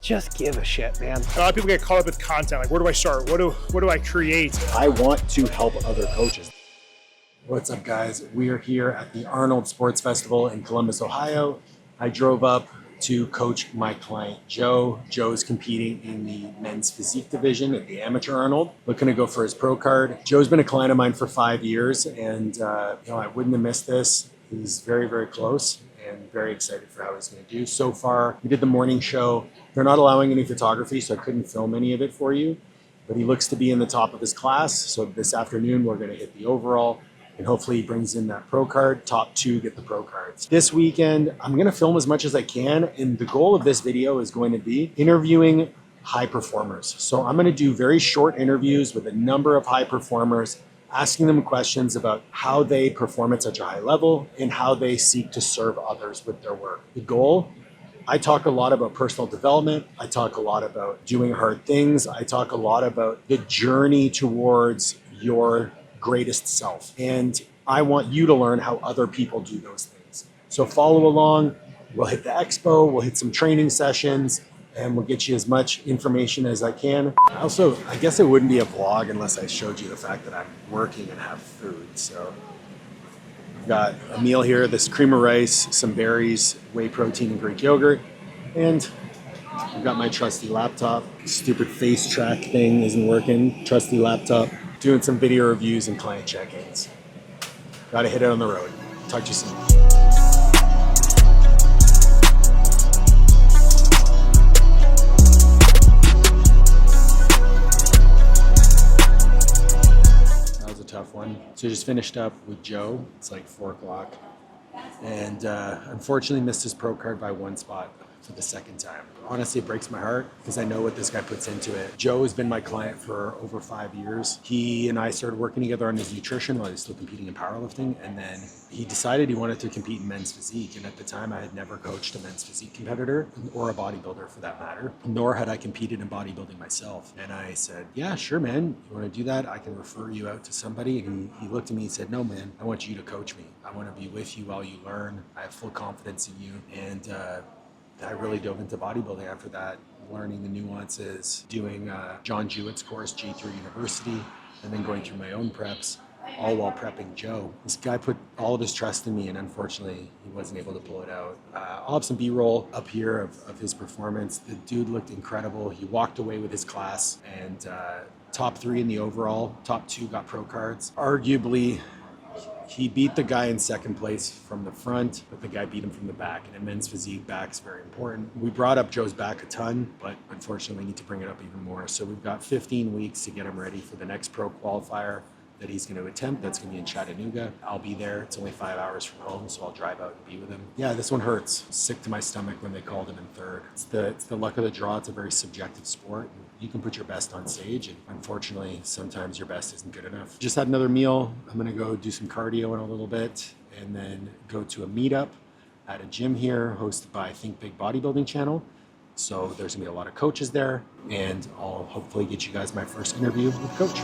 just give a shit, man. A lot of people get caught up with content. Like, where do I start? What do I create? I want to help other coaches. What's up, guys? We are here at the Arnold Sports Festival in Columbus, Ohio. I drove up to coach my client, Joe. Joe's competing in the men's physique division at the amateur Arnold, looking to go for his pro card. Joe's been a client of mine for 5 years, and I wouldn't have missed this. He's very, very close and very excited for how he's going to do. So far, we did the morning show. They're not allowing any photography, so I couldn't film any of it for you, but he looks to be in the top of his class. So this afternoon, we're going to hit the overall, and hopefully he brings in that pro card. Top 2 get the pro cards. This weekend, I'm going to film as much as I can, and the goal of this video is going to be interviewing high performers. So I'm going to do very short interviews with a number of high performers, asking them questions about how they perform at such a high level and how they seek to serve others with their work. The goal, I talk a lot about personal development. I talk a lot about doing hard things. I talk a lot about the journey towards your greatest self. And I want you to learn how other people do those things. So follow along. We'll hit the expo, we'll hit some training sessions, and we'll get you as much information as I can. Also, I guess it wouldn't be a vlog unless I showed you the fact that I'm working and have food. So I've got a meal here, this cream of rice, some berries, whey protein, and Greek yogurt. And I've got my trusty laptop. Stupid face track thing isn't working. Trusty laptop. Doing some video reviews and client check-ins. Gotta hit it on the road. Talk to you soon. Tough one. So I just finished up with Joe. It's like 4 o'clock. And unfortunately missed his pro card by 1 spot for the second time. Honestly, it breaks my heart because I know what this guy puts into it. Joe has been my client for over 5 years. He and I started working together on his nutrition while he was still competing in powerlifting. And then he decided he wanted to compete in men's physique. And at the time, I had never coached a men's physique competitor or a bodybuilder for that matter, nor had I competed in bodybuilding myself. And I said, yeah, sure, man. You want to do that? I can refer you out to somebody. And he looked at me and said, no, man, I want you to coach me. I want to be with you while you learn. I have full confidence in you. And I really dove into bodybuilding after that, learning the nuances, doing John Jewett's course, G3 University, and then going through my own preps, all while prepping Joe. This guy put all of his trust in me, and unfortunately, he wasn't able to pull it out. I'll have some B-roll up here of his performance. The dude looked incredible. He walked away with his class, and top 3 in the overall, top 2 got pro cards. Arguably, he beat the guy in second place from the front, but the guy beat him from the back. And in men's physique, back's very important. We brought up Joe's back a ton, but unfortunately we need to bring it up even more. So we've got 15 weeks to get him ready for the next pro qualifier that he's going to attempt. That's going to be in Chattanooga. I'll be there. It's only 5 hours from home, so I'll drive out and be with him. Yeah, this one hurts. Sick to my stomach when they called him in third. It's the luck of the draw. It's a very subjective sport. You can put your best on stage, and unfortunately, sometimes your best isn't good enough. Just had another meal. I'm gonna go do some cardio in a little bit, and then go to a meetup at a gym here hosted by Think Big Bodybuilding Channel. So there's gonna be a lot of coaches there, and I'll hopefully get you guys my first interview with Coach.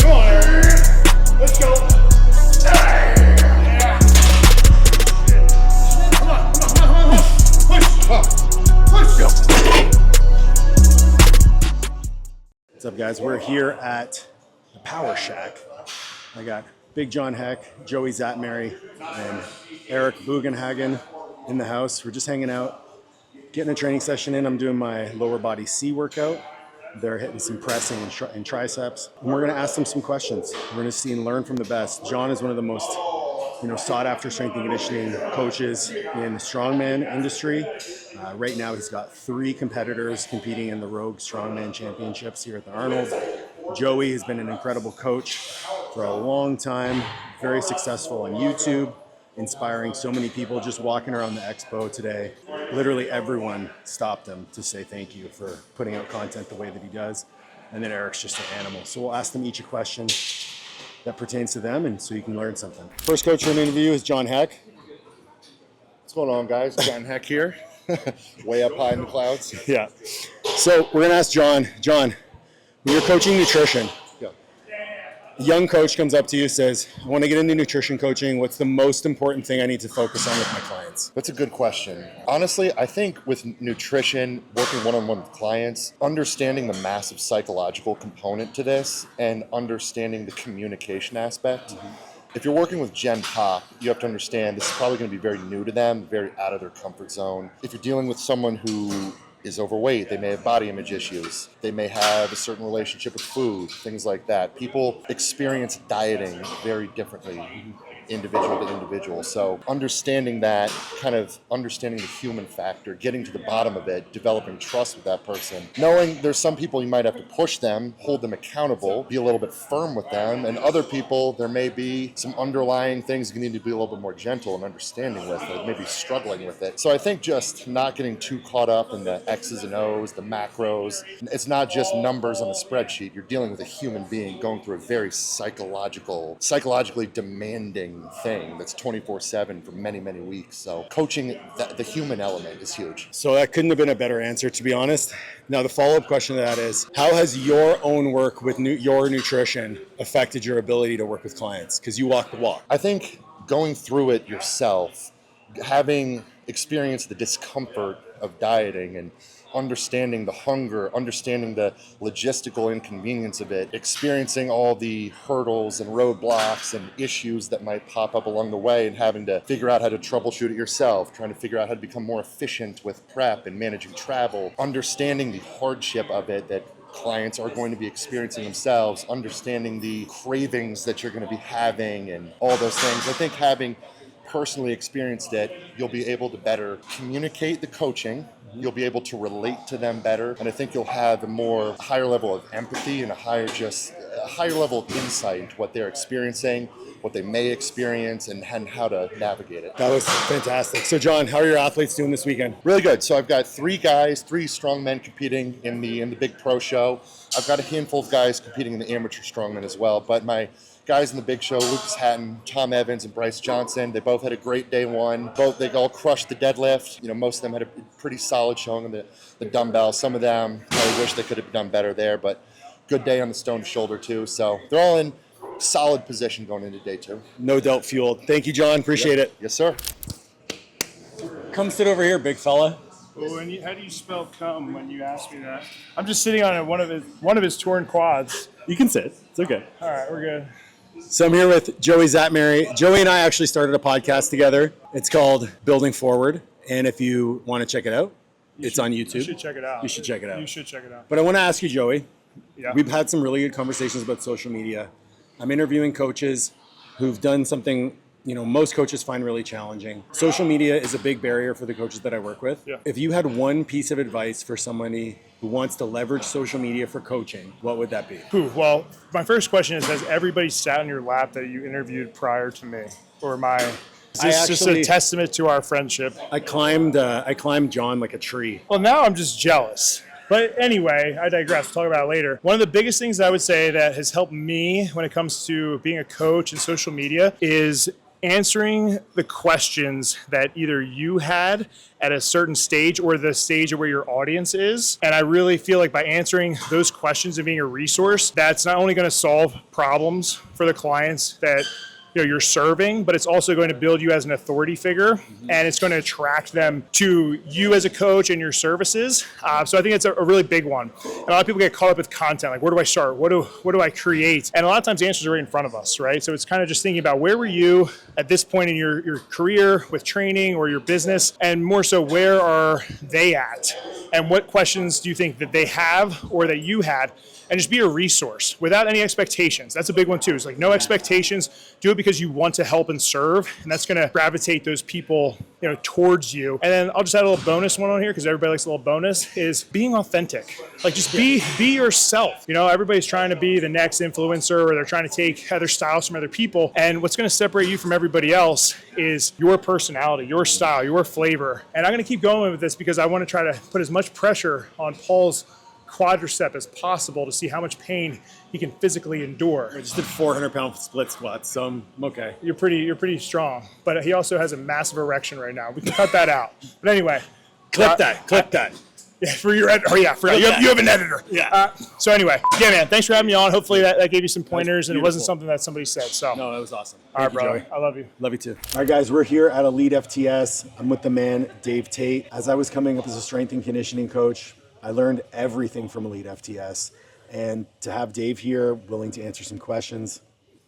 Come on, let's go. What's up, guys? We're here at the Power Shack. I got Big John Heck, Joey Szatmary, and Eric Bugenhagen in the house. We're just hanging out, getting a training session in. I'm doing my lower body C workout. They're hitting some pressing and triceps. And we're gonna ask them some questions. We're gonna see and learn from the best. John is one of the most sought after strength and conditioning coaches in the strongman industry. Right now he's got 3 competitors competing in the Rogue Strongman Championships here at the Arnold. Joey has been an incredible coach for a long time, very successful on YouTube, inspiring so many people. Just walking around the expo today, literally everyone stopped him to say thank you for putting out content the way that he does. And then Eric's just an animal. So we'll ask them each a question that pertains to them, and so you can learn something. First coach for an interview is John Heck. What's going on, guys? John Heck here. Way up high in the clouds. Yeah. So we're gonna ask John. John, when you're coaching nutrition, Yeah. A young coach comes up to you, says, I want to get into nutrition coaching. What's the most important thing I need to focus on with my clients? That's a good question. Honestly, I think with nutrition, working one-on-one with clients, understanding the massive psychological component to this and understanding the communication aspect. If you're working with Gen Pop, you have to understand this is probably going to be very new to them, very out of their comfort zone. If you're dealing with someone who is overweight, they may have body image issues, they may have a certain relationship with food, things like that. People experience dieting very differently, individual to individual. So understanding that, kind of understanding the human factor, getting to the bottom of it, developing trust with that person, knowing there's some people you might have to push them, hold them accountable, be a little bit firm with them, and other people there may be some underlying things you need to be a little bit more gentle and understanding with, or maybe struggling with it. So I think just not getting too caught up in the X's and O's, the macros. It's not just numbers on a spreadsheet. You're dealing with a human being going through a very psychologically demanding thing that's 24/7 for many, many weeks. So coaching the human element is huge. So that couldn't have been a better answer, to be honest. Now, the follow-up question to that is, how has your own work with your nutrition affected your ability to work with clients? Because you walk the walk. I think going through it yourself, having experienced the discomfort of dieting and understanding the hunger, understanding the logistical inconvenience of it, experiencing all the hurdles and roadblocks and issues that might pop up along the way, and having to figure out how to troubleshoot it yourself, trying to figure out how to become more efficient with prep and managing travel, understanding the hardship of it that clients are going to be experiencing themselves, understanding the cravings that you're going to be having and all those things. I think having personally experienced it, you'll be able to better communicate the coaching. You'll be able to relate to them better, and I think you'll have a higher level of empathy and a higher level of insight into what they're experiencing, what they may experience, and how to navigate it. That was fantastic. So, John, how are your athletes doing this weekend? Really good. So I've got three strong men competing in the big pro show. I've got a handful of guys competing in the amateur strongman as well, but my guys in the big show, Lucas Hatton, Tom Evans, and Bryce Johnson, they both had a great day one. They all crushed the deadlift. Most of them had a pretty solid showing on the dumbbell. Some of them, I wish they could have done better there, but good day on the stone shoulder too. So they're all in solid position going into day two. No doubt fueled. Thank you, John. Appreciate it. Yes, sir. Come sit over here, big fella. Well, how do you spell cum when you ask me that? I'm just sitting on one of his torn quads. You can sit. It's okay. All right, we're good. So I'm here with Joey Szatmary. Joey and I actually started a podcast together. It's called Building Forward. And if you want to check it out, it's on YouTube. You should check it out. You should check it out. You should check it out. But I want to ask you, Joey, Yeah. we've had some really good conversations about social media. I'm interviewing coaches who've done something, most coaches find really challenging. Social media is a big barrier for the coaches that I work with. Yeah. If you had one piece of advice for somebody who wants to leverage social media for coaching, what would that be? Well, my first question is, has everybody sat on your lap that you interviewed prior to me? Or is this just a testament to our friendship? I climbed John like a tree. Well, now I'm just jealous. But anyway, I digress. We'll talk about it later. One of the biggest things I would say that has helped me when it comes to being a coach and social media is answering the questions that either you had at a certain stage or the stage of where your audience is. And I really feel like by answering those questions and being a resource, that's not only going to solve problems for the clients that you're serving, but it's also going to build you as an authority figure, and it's going to attract them to you as a coach and your services. So I think it's a really big one. And a lot of people get caught up with content, like where do I start? What do I create? And a lot of times the answers are right in front of us, right? So it's kind of just thinking about where were you at this point in your career with training or your business, and more so where are they at? And what questions do you think that they have or that you had? And just be a resource without any expectations. That's a big one too. It's like no expectations. Do it because you want to help and serve, and that's going to gravitate those people, towards you. And then I'll just add a little bonus one on here because everybody likes a little bonus: is being authentic. Like just be yourself. Everybody's trying to be the next influencer, or they're trying to take other styles from other people. And what's going to separate you from everybody else is your personality, your style, your flavor. And I'm going to keep going with this because I want to try to put as much pressure on Paul's quadricep as possible to see how much pain he can physically endure. I just did 400-pound split squats, so I'm okay. You're pretty strong, but he also has a massive erection right now. We can cut that out. But anyway, clip that. For your editor. Oh, yeah, forgot. You have an editor. Yeah. So anyway, yeah, man, thanks for having me on. Hopefully that gave you some pointers, and it wasn't beautiful. something that somebody said. So. No, that was awesome. All right, Thank you, brother. Joey. I love you. Love you too. All right, guys, we're here at Elite FTS. I'm with the man, Dave Tate. As I was coming up as a strength and conditioning coach, I learned everything from Elite FTS. And to have Dave here, willing to answer some questions,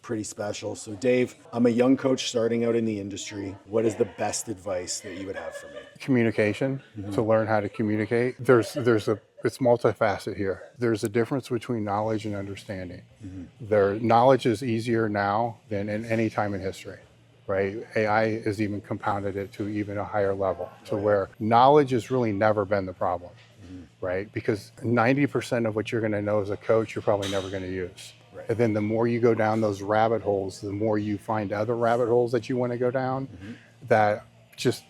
pretty special. So Dave, I'm a young coach starting out in the industry. What is the best advice that you would have for me? Communication, to learn how to communicate. It's multifaceted here. There's a difference between knowledge and understanding. Knowledge is easier now than in any time in history, right? AI has even compounded it to even a higher level, to where knowledge has really never been the problem, right? Because 90% of what you're gonna know as a coach, you're probably never gonna use. And then the more you go down those rabbit holes, the more you find other rabbit holes that you want to go down that just,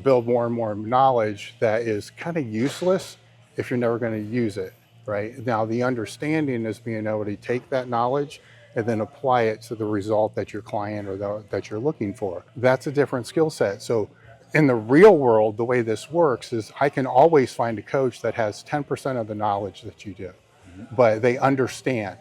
build more and more knowledge that is kind of useless if you're never going to use it, right? Now, the understanding is being able to take that knowledge and then apply it to the result that your client or that you're looking for. That's a different skill set. So in the real world, the way this works is I can always find a coach that has 10% of the knowledge that you do, but they understand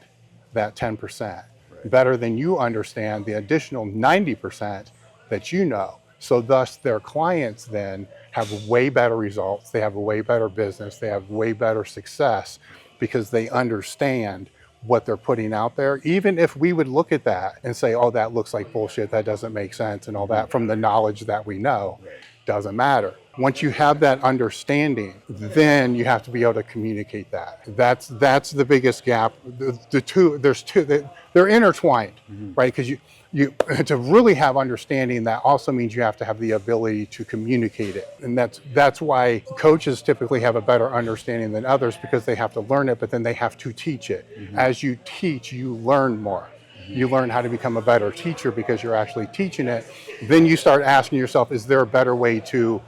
that 10% better than you understand the additional 90% that you know. So thus their clients then have way better results, they have a way better business, they have way better success because they understand what they're putting out there. Even if we would look at that and say, oh, that looks like bullshit, that doesn't make sense and all that from the knowledge that we know, doesn't matter. Once you have that understanding, then you have to be able to communicate that. That's the biggest gap. They're intertwined, right? Because you to really have understanding, that also means you have to have the ability to communicate it. And that's why coaches typically have a better understanding than others, because they have to learn it, but then they have to teach it. As you teach, you learn more. You learn how to become a better teacher because you're actually teaching it. Then you start asking yourself, is there a better way to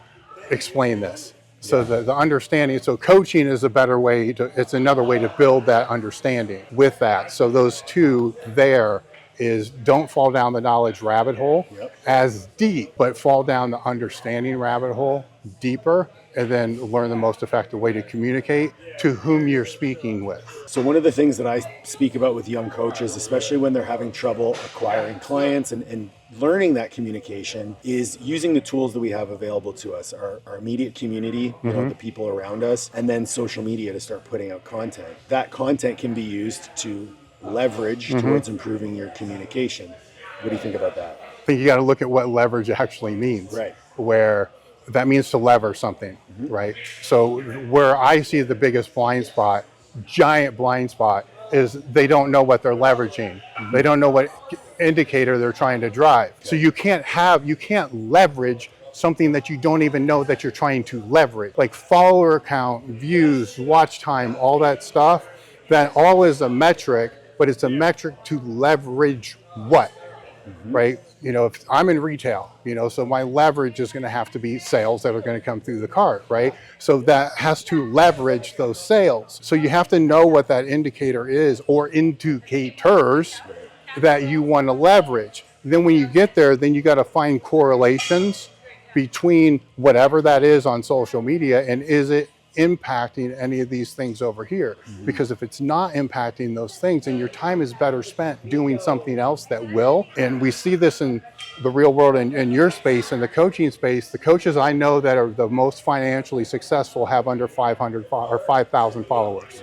explain this? So the understanding, so coaching is a better way it's another way to build that understanding with that. So those two there is, don't fall down the knowledge rabbit hole as deep, but fall down the understanding rabbit hole deeper, and then learn the most effective way to communicate to whom you're speaking with. So one of the things that I speak about with young coaches, especially when they're having trouble acquiring clients and learning that communication, is using the tools that we have available to us, our immediate community, the people around us, and then social media to start putting out content. That content can be used to leverage towards improving your communication. What do you think about that? I think you got to look at what leverage actually means. Right. Where that means to lever something, right? So where I see the biggest blind spot, giant blind spot, is they don't know what they're leveraging. They don't know what indicator they're trying to drive. So you can't leverage something that you don't even know that you're trying to leverage. Like follower count, views, watch time, all that stuff, that all is a metric, but it's a metric to leverage what, right? If I'm in retail, so my leverage is going to have to be sales that are going to come through the cart, right? So that has to leverage those sales. So you have to know what that indicator is, or indicators that you want to leverage. Then when you get there, then you got to find correlations between whatever that is on social media, and is it impacting any of these things over here? Because if it's not impacting those things, then your time is better spent doing something else that will. And we see this in the real world, in your space, in the coaching space. The coaches I know that are the most financially successful have under 500 or 5,000 followers,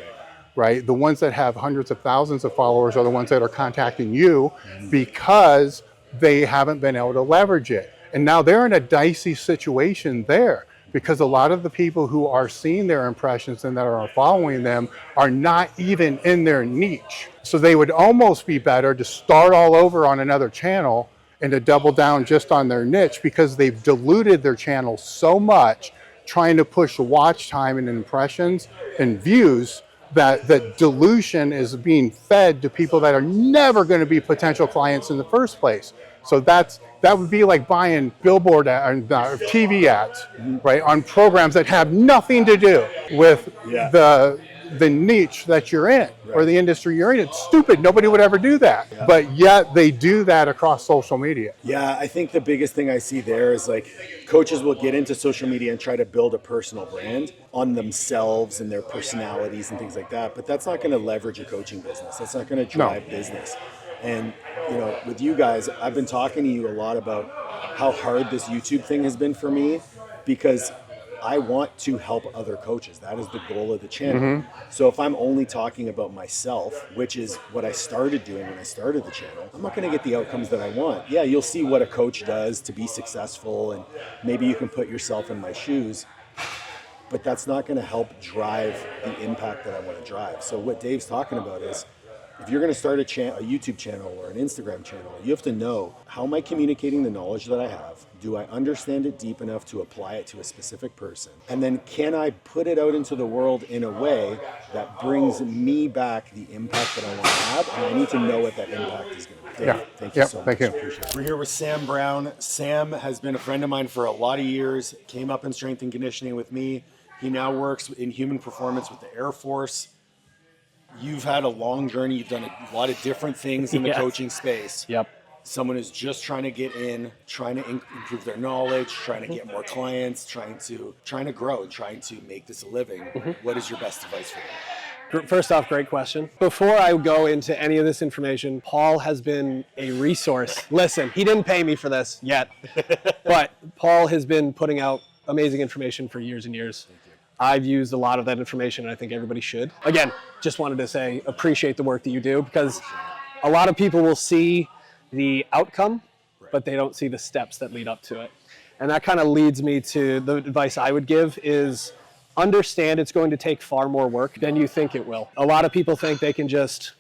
right? The ones that have hundreds of thousands of followers are the ones that are contacting you because they haven't been able to leverage it. And now they're in a dicey situation there, because a lot of the people who are seeing their impressions and that are following them are not even in their niche. So they would almost be better to start all over on another channel and to double down just on their niche, because they've diluted their channel so much trying to push watch time and impressions and views that dilution is being fed to people that are never going to be potential clients in the first place. So that would be like buying billboard TV ads, right, on programs that have nothing to do with the niche that you're in or the industry you're in. It's stupid. Nobody would ever do that. But yet they do that across social media. Yeah, I think the biggest thing I see there is like coaches will get into social media and try to build a personal brand on themselves and their personalities and things like that. But that's not going to leverage a coaching business. That's not going to drive business. And, you know, with you guys, I've been talking to you a lot about how hard this YouTube thing has been for me, because I want to help other coaches. That is the goal of the channel. So if I'm only talking about myself, which is what I started doing when I started the channel, I'm not going to get the outcomes that I want. Yeah, you'll see what a coach does to be successful, and maybe you can put yourself in my shoes, but that's not going to help drive the impact that I want to drive. So what Dave's talking about is, if you're going to start a YouTube channel or an Instagram channel, you have to know, how am I communicating the knowledge that I have? Do I understand it deep enough to apply it to a specific person? And then can I put it out into the world in a way that brings me back the impact that I want to have? And I need to know what that impact is going to be. Dave, thank you so much. Thank you. Appreciate it. We're here with Sam Brown. Sam has been a friend of mine for a lot of years, came up in strength and conditioning with me. He now works in human performance with the Air Force. You've had a long journey. You've done a lot of different things in the coaching space. Someone who's just trying to get in, trying to improve their knowledge, trying to get more clients, trying to grow, trying to make this a living. What is your best advice for them? First off, great question. Before I go into any of this information, Paul has been a resource. Listen, he didn't pay me for this yet, but Paul has been putting out amazing information for years and years. I've used a lot of that information, and I think everybody should. Again, just wanted to say, appreciate the work that you do, because a lot of people will see the outcome, but they don't see the steps that lead up to it. And that kind of leads me to the advice I would give is, understand it's going to take far more work than you think it will. A lot of people think they can just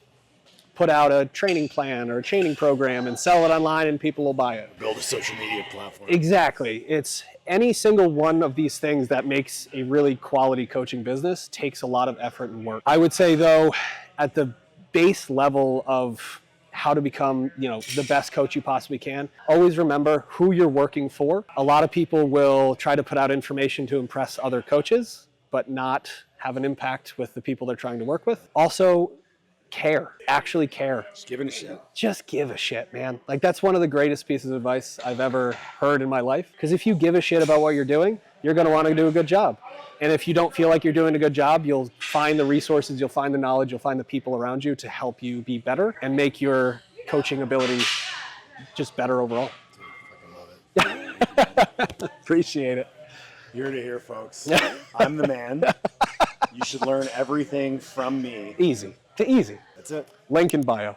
put out a training plan or a training program and sell it online and people will buy it. Build a social media platform. Exactly. It's any single one of these things that makes a really quality coaching business takes a lot of effort and work. I would say though, at the base level of how to become, the best coach you possibly can, always remember who you're working for. A lot of people will try to put out information to impress other coaches, but not have an impact with the people they're trying to work with. Also, care. Actually care. Just giving a shit. Just give a shit, man. Like, that's one of the greatest pieces of advice I've ever heard in my life. Because if you give a shit about what you're doing, you're going to want to do a good job. And if you don't feel like you're doing a good job, you'll find the resources, you'll find the knowledge, you'll find the people around you to help you be better and make your coaching ability just better overall. Dude, I fucking love it. Appreciate it. Here to here, folks. I'm the man. You should learn everything from me. Easy. To easy. That's it. Link in bio.